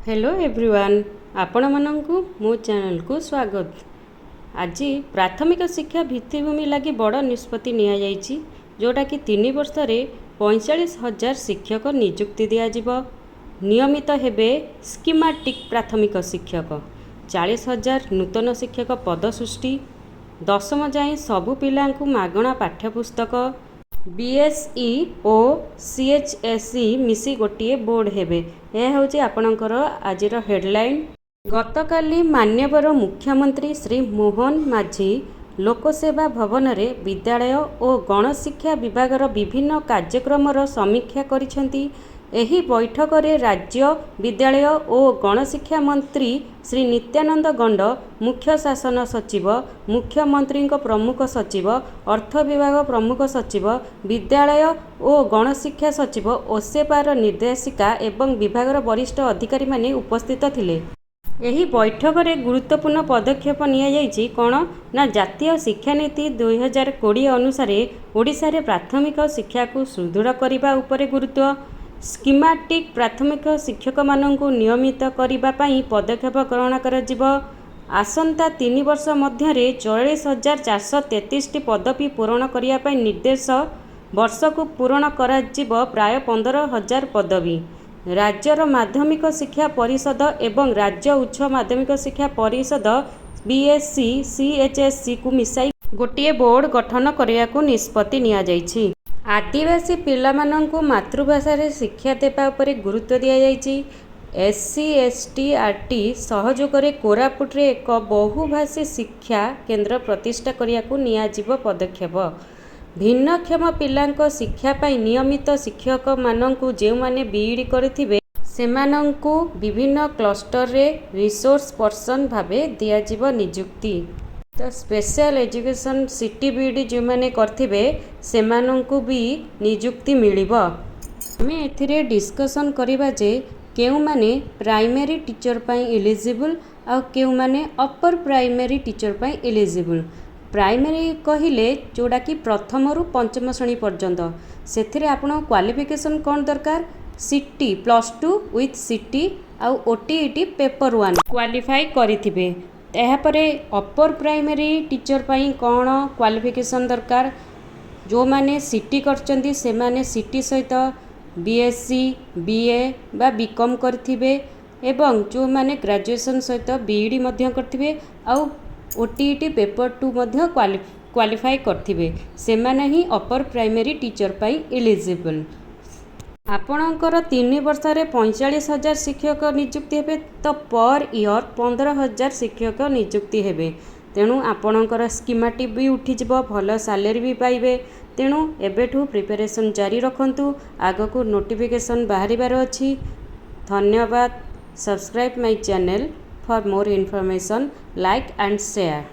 Hello everyone आपण मानकु मो channel को स्वागत। आज प्राथमिक शिक्षा भित्तिभूमि लगी बड़ निष्पत्ति निया जायछि, जोटा कि 3 वर्ष रे 45,000 शिक्षक नियुक्ति दिया। नियमित हेबे स्कीमाटिक प्राथमिक शिक्षक, 40,000 नूतन शिक्षक पद सृष्टि, दशम जाए सबु पिलांकु मागणा पाठ्यपुस्तक, बीएसई और सीएचएसई मिसी गोटे बोर्ड हेबे। यह हूँ आपणकर आज हेडलाइन। गतकाली मान्यवर मुख्यमंत्री श्री मोहन माझी लोकसेवा भवन रे विद्यालय और गणशिक्षा विभागर विभिन्न कार्यक्रम समीक्षा करिसेंती। एही बैठक रे राज्य विद्यालय और गणशिक्षा मंत्री श्री नित्यानंद गंड, मुख्य शासन सचिव, मुख्यमंत्री प्रमुख सचिव, अर्थ विभाग प्रमुख सचिव, विद्यालय और गणशिक्षा सचिव, ओसेपार निर्देशिका एवं विभागर वरिष्ठ अधिकारी माने उपस्थित थिले। एही बैठक रे गुरुत्वपूर्ण पदक्षेप निया जायछि कोन ना जातीय शिक्षा नीति 2020 अनुसार ओडिशा रे प्राथमिक शिक्षा को सुदृढ़ करबा उपरे गुरुत्व, स्कीमाटिक प्राथमिक शिक्षक माननकु नियमित करबा पई पदक्षेप ग्रहण कराजिबो। आसंता 3 वर्ष मध्य 44,433 पदवी पूरण करिया पई निर्देश, वर्ष को पूरण कराजिबो प्राय 15,000 पदवी। राज्यर माध्यमिक शिक्षा परिषद एवं राज्य उच्च माध्यमिक शिक्षा परिषद बीएससी सीएचएससी को मिसाई गोटे बोर्ड गठन करिया को निष्पत्ति निया जायछि। आदिवासी पिलामानंकु मातृभाषा रे शिक्षा देबा उपरे गुरुत्व दिया जायछि। एससी एसटी आरटी सहयोग रे कोरापुट रे एक बहुभाषी शिक्षा केंद्र प्रतिष्ठा करिया को निया जिवो पदक्षेप। भिन्नक्षम पिलांको शिक्षा पाई नियमित शिक्षक मानंकु जेउ माने बीईडी करथिबे सेमानंकु विभिन्न क्लस्टर रे रिसोर्स पर्सन भाबे दिया जिवो नियुक्ति। तो स्पेशल एजुकेशन सिटी बीईडी जो माने करथिबे सेमानंकु भी नियुक्ति मिलिबो। हमें एथिरे डिस्कशन करिबा जे केउ माने प्राइमरी टीचर पाई एलिजिबल आ केउ माने अपर प्राइमरी टीचर पाई एलिजिबल। प्राइमरी कहिले जोड़ा कि प्रथम रु पंचम श्रेणी पर्यंत सेथिरे आपण क्वालिफिकेशन कौन दरकार, सीटी +2 विथ सीटी आउ ओटीईटी पेपर 1 क्वालिफाई करिथिबे। यापरे अपर प्राइमरी टीचर पाई कौन क्वालिफिकेशन दरकार, जो माने सीटी करचंदी से माने सीटी सहित बीएससी बीए बा बीकॉम करथिबे एवं जो माने ग्रेजुएशन सहित बीईडी मध्य करथिबे आउ ओटीईटी पेपर 2 मध्य क्वालिफाई करथिबे, से माने ही अपर प्राइमरी टीचर पाई एलिजिबल। आपणकर 3 वर्ष रे 45,000 शिक्षक नियुक्ति हेबे, तो पर ईयर 15,000 शिक्षक नियुक्ति हेबे। तेणु आपणकर स्कीमाटिक भी उठिजिबो, भल सैलरी भी पाइबे। तेणु एबेठू प्रिपरेशन जारी रखंतु, आगको नोटिफिकेशन बाहरिबार अछि। धन्यवाद। Subscribe my channel for more information, like and share.